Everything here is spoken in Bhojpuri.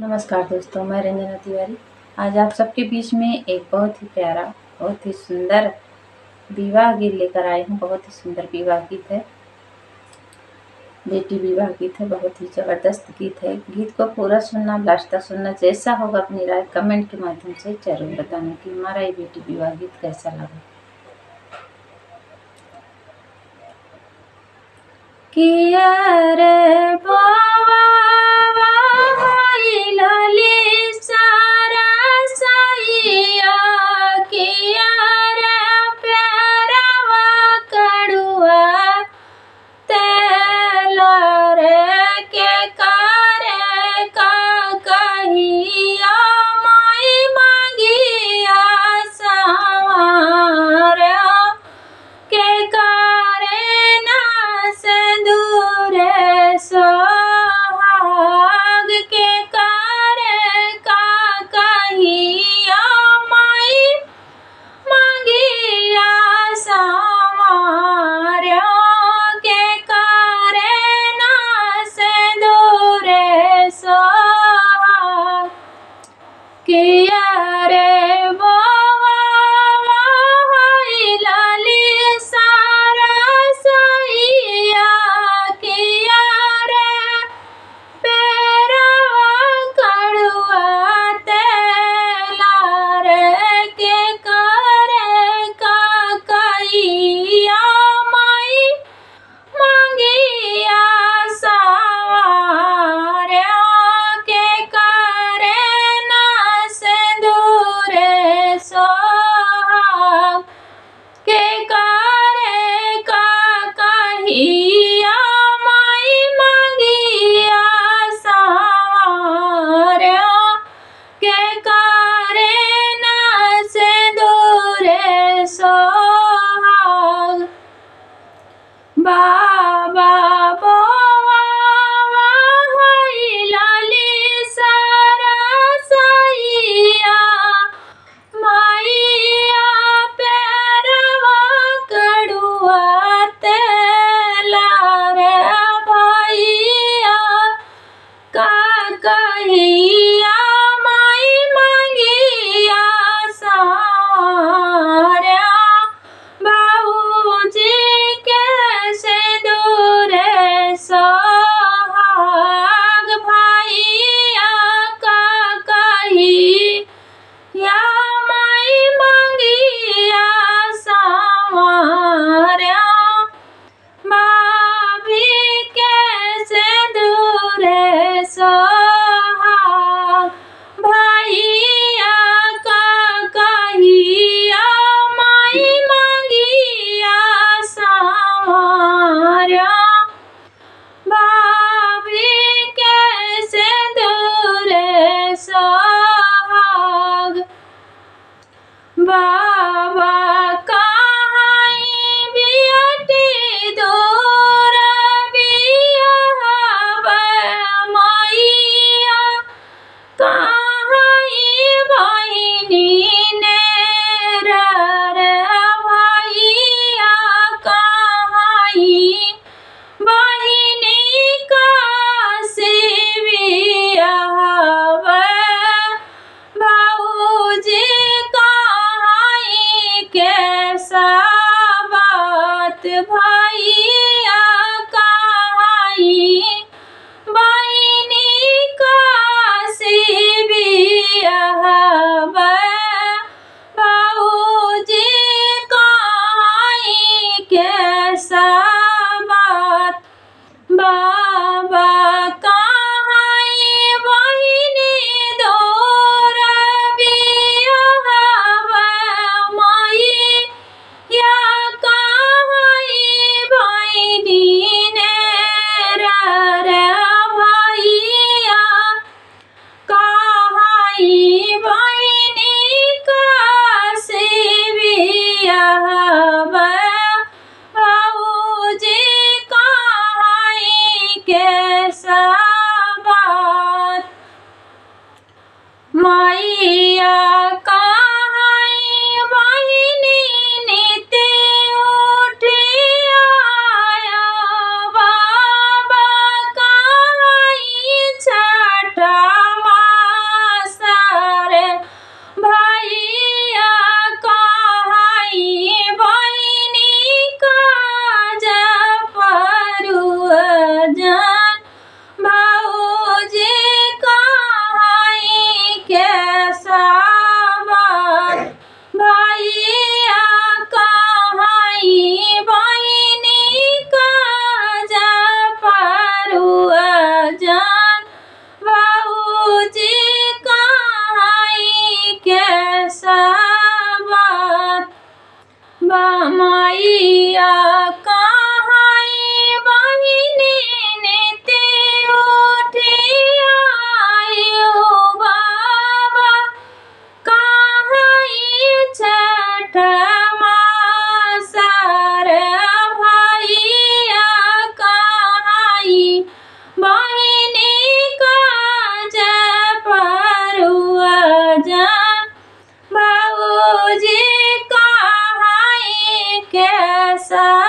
नमस्कार दोस्तों, मैं रंजना तिवारी आज आप सबके बीच में एक बहुत ही प्यारा, बहुत ही सुंदर विवाह गीत लेकर आई हूँ। बहुत ही सुंदर विवाह गीत है, बेटी विवाह गीत है। बहुत ही ज़बरदस्त गीत है। गीत को पूरा सुनना, लास्ट तक सुनना। जैसा होगा अपनी राय कमेंट के माध्यम से जरूर बताना कि हमारा ये बेटी विवाह गीत कैसा लगा। किया रे बाबा लाली सारा साइया, किया रे प्यारवा कड़ुआ तेला रे के करे का कहिया माई मांगिया सवारा के करे ना सिंदूरे सोहाग के करे का कहिया माई मांगिया सवारा के करे ना सिंदूरे सोहाग किया रे लाली सारा साइया, किया रे पेरवा कड़ुआ तेला रे के करे का कहिया माई मांगिया सवारा के करे ना सिंदूरे सोहाग के करे का कहिया माई मांगिया सवारा के करे ना सिंदूरे सोहाग। बाबा बोवा लाली सारा साइया, माइया पेरवा कड़ुआ तेला रे भैया का कहिया माई मांगिया सवारा बाबूजी के सिंदूरे सोहाग भैया का कहिया माई मांगिया सवारा भाभी के सिंदूरे सोहाग भैया का कहिया माई मांगिया सवारा भाभी के सिंदूरे सोहाग। बाबा कहीं बियटी दूर बियाहबे माइया, कहीं बहिनी ने रे भैया, कहीं बहिनी का सिवियाहबे भाऊजी कहाँ सा